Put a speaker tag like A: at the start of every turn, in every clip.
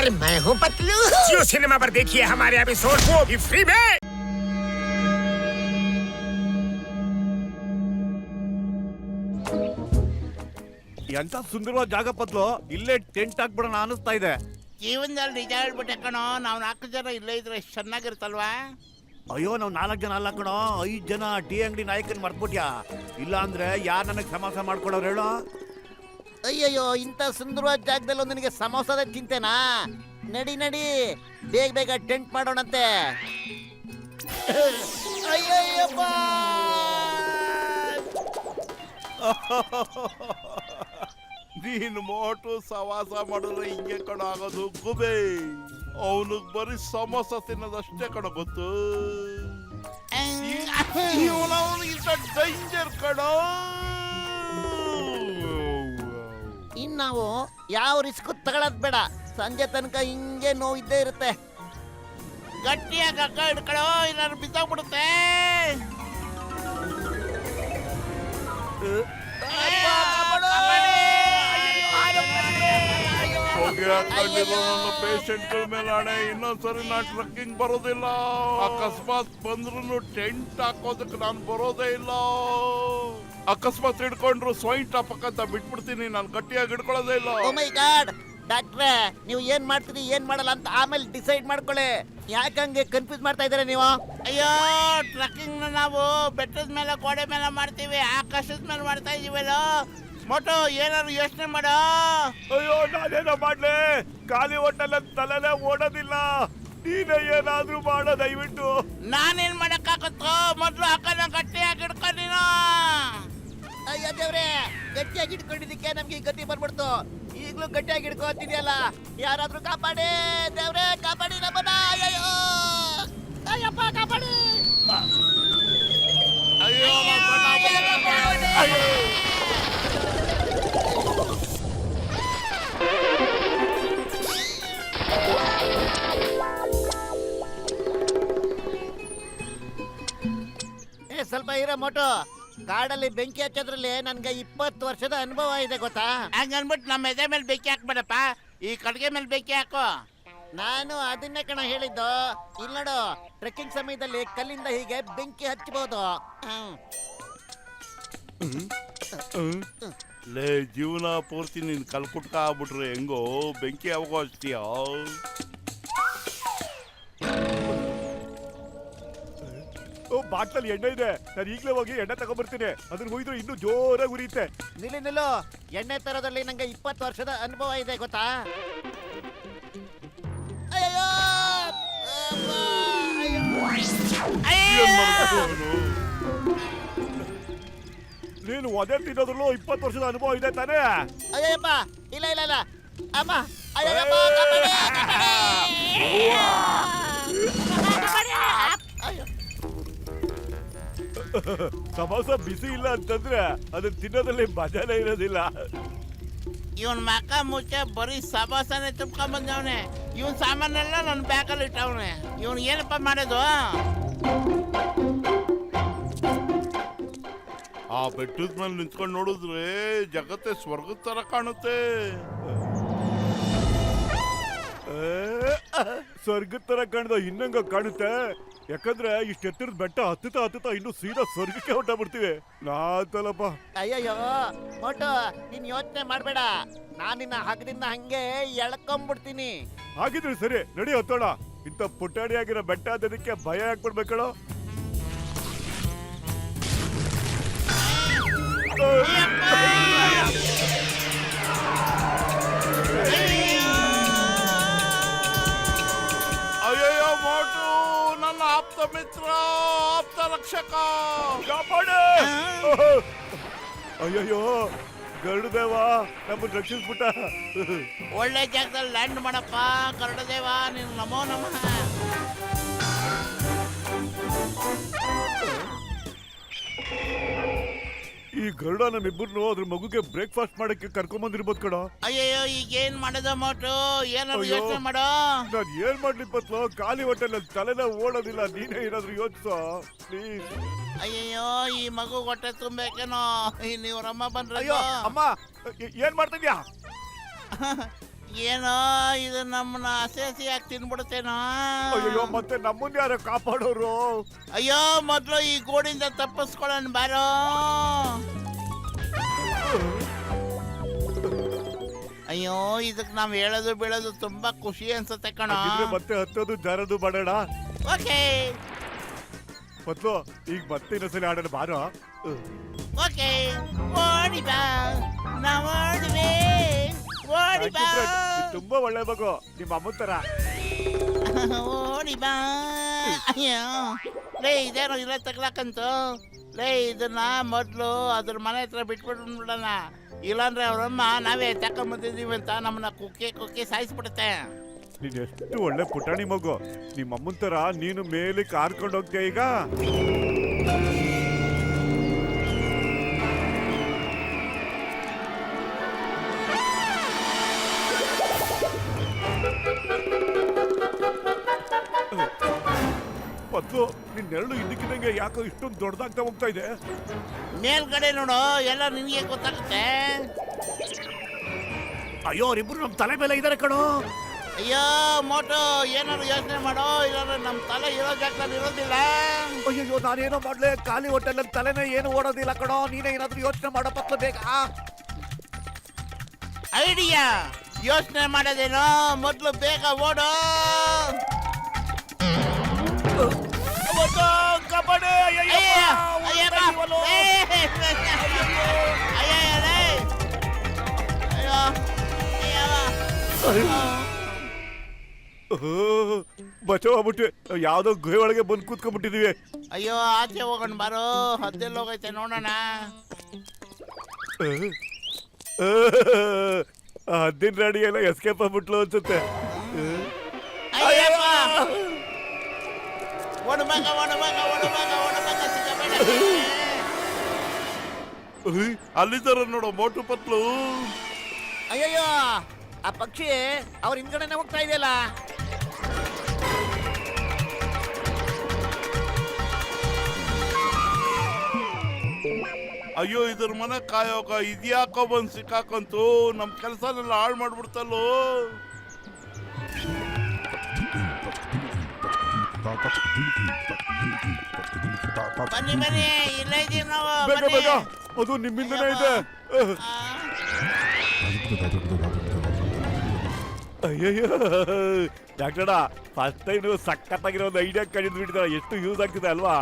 A: और मैं हूँ पतलू।
B: जियो सिनेमा पर देखिए हमारे एपिसोड, वो भी फ्री में।
C: ಎಂತ ಸುಂದರವಾದ ಜಾಗ ಪತ್ಲು, ಇಲ್ಲೇ ಟೆಂಟ್ ಹಾಕ್ಬಿಡೋಣ ಅನಿಸ್ತಾ ಇದೆ.
D: ಜೀವನದಲ್ಲಿ ನಿಜ ಹೇಳ್ಬಿಟ್ಟೆ ಕಣೋ, ನಾವು 4 ಜನ ಇಲ್ಲೇ ಇದ್ರೆ ಎಷ್ಟು ಚೆನ್ನಾಗಿರುತ್ತಲ್ವಾ?
C: ಅಯ್ಯೋ, ನಾವು 4 ಜನ ಅಲ್ಲ ಕಣೋ, 5 ಜನ ಟೀ ಅಂಗಡಿ ನಾಯಕನ್ ಮರ್ತ್ಬಿಟ್ಯಾ. ಇಲ್ಲ ಅಂದ್ರೆ ಯಾರು ನನಗೆ ಸಮಾಸ ಮಾಡ್ಕೊಡೋರು ಹೇಳೋ?
A: ಅಯ್ಯಯ್ಯೋ, ಇಂಥ ಸುಂದರವಾದ ಜಾಗದಲ್ಲಿ ನಿನಗೆ ಸಮೋಸದ ಚಿಂತೆನಾ? ನಡಿ ನಡಿ, ಬೇಗ ಬೇಗ ಟೆಂಟ್ ಮಾಡೋಣಂತೆ. ಅಯ್ಯಯ್ಯಪ್ಪ,
E: ನೀನು ಮೋಟು ಸವಾಸ ಮಾಡಿದ್ರೆ ಹಿಂಗೆ ಕಣ ಆಗೋದು ಗುಬೆ. ಅವನಿಗೆ ಬರೀ ಸಮೋಸ ತಿನ್ನೋದಷ್ಟೇ ಕಣ ಗೊತ್ತು. ಡೇಂಜರ್ ಕಣ.
A: ಇನ್ ನಾವು ಯಾವ ರಿಸ್ಕ್ ತಗೊಳದ್ ಬೇಡ. ಸಂಜೆ ತನಕ ಹಿಂಗೆ ನೋವು ಇದ್ದೇ ಇರುತ್ತೆ.
D: ಗಟ್ಟಿಯಾಗಿ ಹಗ್ಗ ಹಿಡ್ಕೊಳ್ಳೋ, ಇಲ್ಲಾರು ಬಿದ್ದೋಗ್ಬಿಡುತ್ತೆ.
E: ಹೊಗೆ ಹಾಕೊಂಡಿರೋ ನನ್ನ ಪೇಷಂಟ್ಗಳ ಮೇಲೆ ಹಣೆ, ಇನ್ನೊಂದ್ಸರಿ ನಾ ಟ್ರಕ್ಕಿಂಗ್ ಬರೋದಿಲ್ಲ. ಅಕಸ್ಮಾತ್ ಬಂದ್ರು ಟೆಂಟ್ ಹಾಕೋದಕ್ಕೆ ನಾನು ಬರೋದೇ ಇಲ್ಲ. ಅಕಸ್ಮಾತ್ ಹಿಡ್ಕೊಂಡ್ರು ಸ್ವೈನ್ ಟಾಪಕ್ ಅಂತ ಬಿಟ್ಬಿಡ್ತೀನಿ, ನಾನು ಗಟ್ಟಿಯಾಗಿ ಹಿಡ್ಕೊಳ್ಳೋದೇ ಇಲ್ಲ.
A: ಓ ಮೈ ಗಾಡ್, ಡಾಕ್ಟ್ರೆ, ನೀವು ಏನ್ ಮಾಡ್ತೀರಿ ಏನ್ ಮಾಡಲ್ಲ ಅಂತ ಆಮೇಲೆ ಡಿಸೈಡ್ ಮಾಡ್ಕೊಳ್ಳಿ. ಯಾಕಂಗೆ ಕನ್ಫ್ಯೂಸ್ ಮಾಡ್ತಾ ಇದ್ದೀರಾ ನೀವು?
D: ಅಯ್ಯೋ, ಟ್ರಕ್ಕಿಂಗ್ ನಾವು ಬೆಟ್ಟದ ಮೇಲೆ ಗೋಡೆ ಮೇಲೆ ಮಾಡ್ತೀವಿ, ಆಕಾಶದ ಮೇಲೆ ಮಾಡ್ತಾ ಇದೀವಲ್ಲ. ಮೊಟು ಏನಾದ್ರು ಯೋಚನೆ ಮಾಡೋ.
C: ಅಯ್ಯೋ, ನಾನೇನೋ ಮಾಡ್ಲಿ, ಖಾಲಿ ಹೊಟ್ಟೆಲ್ಲ ತಲೆನೇ ಓಡೋದಿಲ್ಲ. ನೀನೇ ಏನಾದ್ರೂ ಮಾಡೋ ದಯವಿಟ್ಟು.
D: ನಾನೇನ್ ಮಾಡಕ್ಕಾಗತ್ತೋ, ಮೊದ್ಲು ಅಕ್ಕನ ಗಟ್ಟಿಯಾಗಿ ಹಿಡ್ಕೊ ನೀನು.
A: ಅಯ್ಯೋ ದೇವ್ರೆ, ಗಟ್ಟಿಯಾಗಿ ಹಿಡ್ಕೊಂಡಿದ್ದಕ್ಕೆ ನಮ್ಗೆ ಈ ಗತಿ ಬರ್ಬಿಡ್ತು. ಈಗ್ಲೂ ಗಟ್ಟಿಯಾಗಿ ಹಿಡ್ಕೊತಿದ್ಯಲ್ಲ, ಯಾರಾದ್ರೂ ಕಾಪಾಡಿ ದೇವ್ರೆ, ಕಾಪಾಡಿ ನಮ್ಮನ್ನ. ಅಯ್ಯೋ, ಅಯ್ಯಪ್ಪ ಕಾಪಾಡಿ.
E: ಅಯ್ಯೋ,
A: ಸ್ವಲ್ಪ ಇರೋ ಮೊಟು. ಕಾಡಲ್ಲಿ ಬೆಂಕಿ ಹಚ್ಚೋದ್ರಲ್ಲಿ ನನ್ಗೆ 20 ವರ್ಷದ ಅನುಭವ ಇದೆ ಗೊತ್ತಾ?
D: ಹಂಗನ್ಬಿಟ್ಟು ನಮ್ಮ ಎದೆ ಮೇಲೆ ಬೆಂಕಿ ಹಾಕ್ಬೇಡಪ್ಪ, ಈ ಕಡ್ಗೆ ಮೇಲೆ ಬೆಂಕಿ ಹಾಕು.
A: ನಾನು ಅದನ್ನೇ ಕಣ ಹೇಳಿದ್ದು. ಇಲ್ಲಿ ನೋಡು, ಟ್ರೆಕ್ಕಿಂಗ್ ಸಮಯದಲ್ಲಿ ಕಲ್ಲಿಂದ ಹೀಗೆ ಬೆಂಕಿ ಹಚ್ಚಬಹುದು.
E: ಲೇ, ಜೀವನ ಪೂರ್ತಿ ನೀನ್ ಕಲ್ಕುಟ್ಕ ಆಗ್ಬಿಟ್ರೆ ಹೆಂಗೋ, ಬೆಂಕಿ ಯಾವಾಗೋ ಹಚ್ತೀಯ?
C: ಬಾಟ್ಲಲ್ಲಿ ಎಣ್ಣೆ ಇದೆ, ನಾನು ಈಗಲೇ ಹೋಗಿ ಎಣ್ಣೆ ತಗೊಂಡ್ಬರ್ತೀನಿ. ಅದನ್ನ ಹೋಯ್ದ್ರೆ ಇನ್ನೂ ಜೋರಾಗಿ ಉರಿಯುತ್ತೆ.
A: ನಿಲ್ಲು, ಎಣ್ಣೆ ತರೋದ್ರಲ್ಲಿ ನಂಗೆ 20 ವರ್ಷದ ಅನುಭವ ಇದೆ ಗೊತ್ತಾ? ಅಯ್ಯೋ,
C: ನೀನು ಒದೆ ತಿನ್ನೋದ್ರಲ್ಲೂ 20 ವರ್ಷದ ಅನುಭವ ಇದೆ ತಾನೇ?
A: ಅಯ್ಯಪ್ಪ, ಇಲ್ಲ ಇಲ್ಲ ಇಲ್ಲ ಅಮ್ಮ, ಅಯ್ಯಪ್ಪ ಕಾಪಾಡಿ,
C: ಸಮೋಸ ಬಿಸಿ ಇಲ್ಲ ಅಂತಂದ್ರೆ ಅದನ್ನ ತಿನ್ನೋದ್ರಲ್ಲಿ ಮಜಾನೇ ಇರೋದಿಲ್ಲ.
D: ಇವನ್ ಮಕ ಮುಚ್ಚ ಬರೀ ಸಬಾಸನೆ ತುಂಬ್ಕೊಂಡ್ ಬಂದವನೆ. ಇವನ್ ಸಾಮಾನೆಲ್ಲ ನನ್ನ ಬ್ಯಾಗಲ್ಲಿ ಇಟ್ಟವನೆ. ಇವನ್ ಏನಪ್ಪ ಮಾಡೋದು?
E: ಆ ಬೆಟ್ಟದ ಮೇಲೆ ನಿಂತ್ಕೊಂಡು ನೋಡಿದ್ರೆ ಜಗತ್ತೇ ಸ್ವರ್ಗದ ತರ ಕಾಣುತ್ತೆ.
C: ಸ್ವರ್ಗದ ತರ ಕಾಣ್ದ ಇನ್ನಂಗ ಕಾಣುತ್ತೆ. ಯಾಕಂದ್ರೆ ಇಷ್ಟ ಎತ್ತರದ ಬೆಟ್ಟ ಹತ್ತುತ್ತಾ ಇನ್ನು ಸೀದಾ ಸ್ವರ್ಗಕ್ಕೆ ಹೊಂಟಾಗ್ಬಿಡ್ತೀವಿ. ನಾತಲಪ್ಪ.
A: ಅಯ್ಯಯ್ಯೋ ಮೊಟು, ನೀನ್ ಯೋಚನೆ ಮಾಡ್ಬೇಡ, ನಾನ್ ನಿನ್ನ ಹಗ್ಗದಿಂದ ಹಂಗೆ ಎಳ್ಕೊಂಡ್ಬಿಡ್ತೀನಿ.
C: ಹಾಗಿದ್ರೆ ಸರಿ, ನಡಿ ಹತ್ತೋಣ. ಇಂಥ ಪುಟಾಣಿ ಆಗಿರೋ ಬೆಟ್ಟ ಅದಕ್ಕೆ ಭಯ ಹಾಕ್ಬಿಡ್ಬೇಕಳ.
E: ಅಯ್ಯಯ್ಯೋ ಮೋಟು, ನನ್ನ ಆಪ್ತ ಮಿತ್ರ, ಆಪ್ತ ರಕ್ಷಕ,
C: ಕಾಪಾಡು. ಅಯ್ಯಯ್ಯೋ, ಗರುಡದೇವ ನಮ್ಮನ್ನ ರಕ್ಷಿಸ್ಬಿಟ್ಟ.
D: ಒಳ್ಳೆ ಜಾಗದಲ್ಲಿ ಲ್ಯಾಂಡ್ ಮಾಡಪ್ಪ ಗರುಡದೇವ, ನೀನು ನಮೋ ನಮಃ.
C: ಈ ಗರುಡ ನಮ್ಮಿಬ್ಬರನ್ನು ಅದ್ರ ಮಗುಗೆ ಬ್ರೇಕ್ಫಾಸ್ಟ್ ಮಾಡಕ್ಕೆ ಕರ್ಕೊಂಡ್ ಬಂದಿರ್ಬೋದು ಕಣ.
D: ಅಯ್ಯಯ್ಯೋ, ಈಗ ಏನ್ ಮಾಡೋದು ಮೋಟು? ಏನಾದ್ರು ಯೋಚನೆ ಮಾಡೋ.
C: ನಾನ್ ಏನ್ ಮಾಡ್ಲಿ ಪತ್ಲು, ಖಾಲಿ ಹೊಟ್ಟೆಲ್ಲ ತಲೆನ ಓಡೋದಿಲ್ಲ. ನೀನೇ ಏನಾದ್ರು ಯೋಚಿಸೋ ಪ್ಲೀಸ್.
D: ಅಯ್ಯಯ್ಯೋ, ಈ ಮಗು ಹೊಟ್ಟೆ ತುಂಬಬೇಕೇನೋ. ನೀವ್ರಮ್ಮ ಬಂದ್ರೆ
C: ಅಯ್ಯೋ ಅಮ್ಮ, ಏನ್ ಮಾಡ್ತಿದ್ಯಾ?
D: ಏನೋ ಇದು ನಮ್ಮನ್ನ ಹಸಿ ತಿನ್ಬಿಡುತ್ತೇನೋ.
C: ಅಯ್ಯೋ ಮತ್ತೆ ನಮ್ಮನ್ನ ಯಾರು ಕಾಪಾಡೋರು?
D: ಅಯ್ಯೋ ಮೊದ್ಲು ಈ ಗೋಡಿಂದ ತಪ್ಪಿಸ್ಕೊಳ್ಳೋಣ ಬಾರೋ. ಅಯ್ಯೋ ಇದಕ್ ನಾವ್ ಹೇಳೋದು ಬೀಳೋದು ತುಂಬಾ ಖುಷಿ ಅನ್ಸುತ್ತೆ ಕಣ.
C: ಮತ್ತೆ ಹತ್ತೋದು ಜಾರದು ಮಾಡೋಣ.
D: ಓಕೆ
C: ಮೊದ್ಲು ಈಗ ಮತ್ತೆ ಇನ್ನೊಂದ್ಸಲ ಆಡೋಣ ಬಾರೋ.
D: ಓಕೆ ಓಡಿ ಬಾ ನಾವು ಓಡುವೆ ಓಡಿ ಬಾ.
C: ತುಂಬಾ ಒಳ್ಳೆ ಮಗು ನಿಮ್ಮ ಅಮ್ಮನ ತರ.
D: ಓಡಿ ಬಾ. ಅಯ್ಯೋ ಲೇ ಇದೇನೋ ಇಲ್ಲ ತಗ್ಲಾಕಂತು. ಲೇ ಇದನ್ನ ಮೊದ್ಲು ಅದ್ರ ಮನೆ ಹತ್ರ ಬಿಟ್ಬಿಡೋಣ. ಇಲ್ಲಾಂದ್ರೆ ಅವ್ರಮ್ಮ ನಾವೇ ತಕೊಂಬಂದಿದೀವಿ ಅಂತ ನಮ್ಮನ್ನ ಕುಕ್ಕಿ ಸಾಯಿಸ್ಬಿಡುತ್ತೆ.
C: ನೀನ್ ಎಷ್ಟು ಒಳ್ಳೆ ಪುಟಾಣಿ ಮಗು. ನಿಮ್ಮ ಅಮ್ಮನ ತರ ನೀನು ಮೇಲೆ ಕಾರ್ಕೊಂಡು ಹೋಗ್ತೀಯ ಈಗ. ಮತ್ತು ನಿನ್ನೆರಳು ಇದಕ್ಕಿದಂಗೆ ಯಾಕೋ ಇಷ್ಟೊಂದು ದೊಡ್ಡದಾಗ್ತಾ ಹೋಗ್ತಾ ಇದೆ?
D: ಮೇಲ್ಗಡೆ ನೋಡು ಎಲ್ಲ ನಿನಗೆ ಗೊತ್ತಾಗುತ್ತೆ.
C: ಅಯ್ಯೋ ಅವರಿಬ್ರು ನಮ್ ತಲೆ ಮೇಲೆ ಇದಾರೆ ಕಣೋ.
D: ಅಯ್ಯೋ ಮೋಟು ಏನಾದ್ರು ಯೋಚನೆ ಮಾಡೋ, ಇಲ್ಲಾಂದ್ರೆ ನಮ್ಮ ತಲೆ ಇರೋ ಜಾಗದಲ್ಲಿ ಇರೋದಿಲ್ಲ.
C: ಅಯ್ಯೋ ನಾನೇನೋ ಮಾಡ್ಲೆ, ಖಾಲಿ ಹೊಟ್ಟೆಲ್ಲ ತಲೆನೇ ಏನು ಓಡೋದಿಲ್ಲ ಕಣೋ. ನೀನೇ ಏನಾದ್ರು ಯೋಚನೆ ಮಾಡೋ ಪಕ್ಕ ಬೇಗ.
D: ಐಡಿಯಾ ಯೋಚನೆ ಮಾಡೋದೇನೋ, ಮೊದ್ಲು ಬೇಗ ಓಡೋ.
C: ಕಬಡ್ಡಿ ಬಚಾವ್ ಆಗ್ಬಿಟ್ಟೆ. ಯಾವ್ದೋ ಗುಹೆ ಒಳಗೆ ಬಂದು ಕೂತ್ಕೊಂಡ್ಬಿಟ್ಟಿದೀವಿ.
D: ಅಯ್ಯೋ ಆಚೆ ಹೋಗೋಣ ಬಾರೋ, ಹದ್ದೆಲ್ಲ ಹೋಗೈತೆ ನೋಡೋಣ.
C: ಹದ್ದಿನ ರಾಡಿ ಎಲ್ಲ ಎಸ್ಕೇಪ್ ಆಗ್ಬಿಟ್ಲು ಅನ್ಸುತ್ತೆ.
E: ಅಲ್ಲಿದ್ದಾರ ನೋಡು ಮೋಟು ಪತ್ಲು.
A: ಅಯ್ಯಯ್ಯೋ ಆ ಪಕ್ಷಿ ಅವ್ರ ಹಿಂದ್ಗಡೆನೆ ಹೋಗ್ತಾ ಇದೆಯಲ್ಲ.
E: ಅಯ್ಯೋ ಇದ್ರ ಮನೆ ಕಾಯೋಕ ಇದ್ಯಾಕೋ ಬಂದ್ ಸಿಕ್ಕಾಕಂತು. ನಮ್ ಕೆಲ್ಸನೆಲ್ಲ ಹಾಳು ಮಾಡ್ಬಿಡ್ತಲ್ಲೋ.
D: ಬನ್ನಿ ಬನ್ನಿ, ಇಲ್ಲೇ ಇದೀವಿ ನಾವು.
C: ಬೇಗ ಬೇಗ, ಅದು ನಿಮ್ಮಿಂದನೇ ಇದೆ. ಅಯ್ಯಯ್ಯೋ ಡಾಕ್ಟರ್ ಫಸ್ಟ್ ಟೈಮ್ ನೀವು ಸಖತ್ತಾಗಿರೋ ಒಂದು ಐಡಿಯಾ ಕಂಡು ಬಿಟ್ಟಿದ್ದಾರೆ. ಎಷ್ಟು ಯೂಸ್ ಆಗ್ತಿದೆ ಅಲ್ವಾ?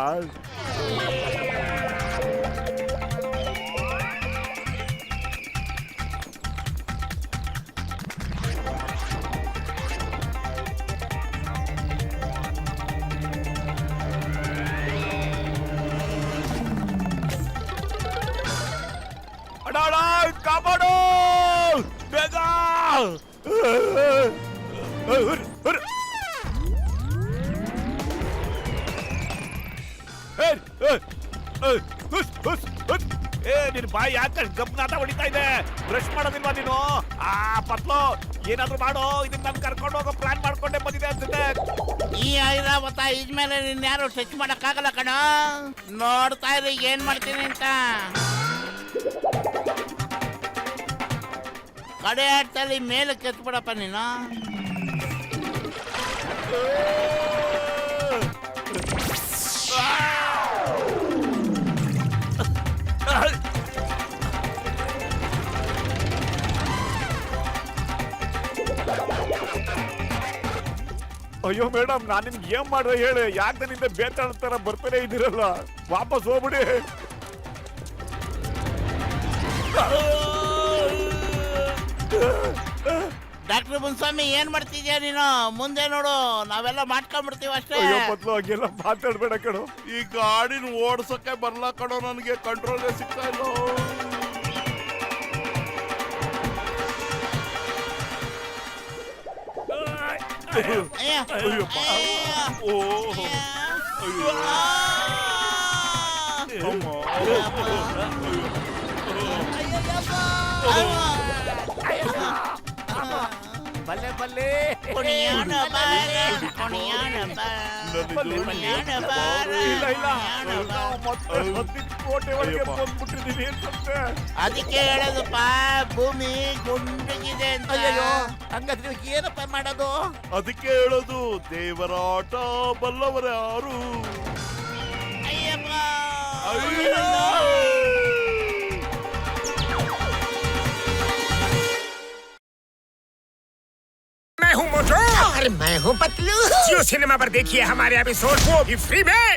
C: ಕಾಪಾಡು ಬೇಗ. ನಿನ್ ಬಾಯಿ ಯಾಕೆ ಗಬ್ನಾಟ ಹೊಡಿತಾ ಇದೆ? ಬ್ರಷ್ ಮಾಡೋದಿಲ್ವಾ ನೀನು? ಆ ಪತ್ಲು ಏನಾದ್ರು ಮಾಡೋ. ಇದನ್ನ ನಾನು ಕರ್ಕೊಂಡು ಹೋಗೋ ಪ್ಲಾನ್ ಮಾಡ್ಕೊಂಡೆ ಬಂದಿದೆ ಅನ್ಸುತ್ತೆ.
D: ಈ ಐರಾವತ ಇದ್ಮೇಲೆ ನಿನ್ ಯಾರು ಟಚ್ ಮಾಡಕ್ಕಾಗಲ್ಲ ಕಣ. ನೋಡ್ತಾ ಇರಿ ಏನ್ ಮಾಡ್ತೀನಿ ಅಂತ. ಕಡೆ ಆಡ್ತಲ್ಲಿ ಮೇಲೆ ಕೆತ್ಬಿಡಪ್ಪ ನೀನು.
C: ಅಯ್ಯೋ ಮೇಡಮ್, ನಾನು ನಿಮ್ಗೆ ಏನ್ ಮಾಡ್ದೆ ಹೇಳಿ? ಯಾಕೆ ನನ್ನಿಂದ ಬೇತಾಳ ತರ ಬರ್ತಾನೆ ಇದ್ದೀರಲ್ಲ? ವಾಪಸ್ ಹೋಗ್ಬಿಡಿ.
D: ಡಾಕ್ಟರ್ ಮುನ್ಸ್ವಾಮಿ ಏನ್ ಮಾಡ್ತಿದ್ಯಾ ನೀನು? ಮುಂದೆ ನೋಡು, ನಾವೆಲ್ಲ ಮಾಡ್ಕೊಂಡ್ಬಿಡ್ತೀವಿ ಅಷ್ಟೇ.
C: ಪತ್ಲು ಹಾಗೆಲ್ಲ ಮಾತಾಡ್ಬೇಡ ಕಣೋ.
E: ಈ ಗಾಡಿನ ಓಡ್ಸಕ್ಕೆ ಬರ್ಲಾ ಕಣೋ, ನನಗೆ ಕಂಟ್ರೋಲ್ಗೆ ಸಿಗ್ತಾ ಇಲ್ಲ.
C: ಬಲ್ಲೆ ಬಲ್ಲೆ
D: ಕುಣಿಯೋಣ ಬಾರ ಕುಣಿಯೋಣ ಬಾರ
C: ಇಲ್ಲ ಇಲ್ಲ ನಾವು ಮತ್ತೆ 10 ಕೋಟೆ ಒಳಗೆ
E: ಅಯ್ಯಪ್ಪ.
C: ಬಂದ್ಬಿಟ್ಟಿದೀನಿ ಅನ್ಸುತ್ತೆ.
D: ಅದಕ್ಕೆ ಹೇಳೋದಪ್ಪ ಭೂಮಿ ಗುಂಡಗಿದೆ ಅಂತ
A: ಅಯ್ಯಯ್ಯೋ ಹಂಗಾದ್ರೆ ಇವಾಗ ಏನಪ್ಪ ಮಾಡೋದು?
E: ಅದಕ್ಕೆ ಹೇಳೋದು ದೇವರ ಆಟ ಬಲ್ಲವರ ಯಾರು.
D: ಅಯ್ಯಪ್ಪ
B: मैं हूँ मोटू
A: अरे मैं हूँ पतलू।
B: जियो सिनेमा पर देखिए हमारे एपिसोड को भी फ्री में।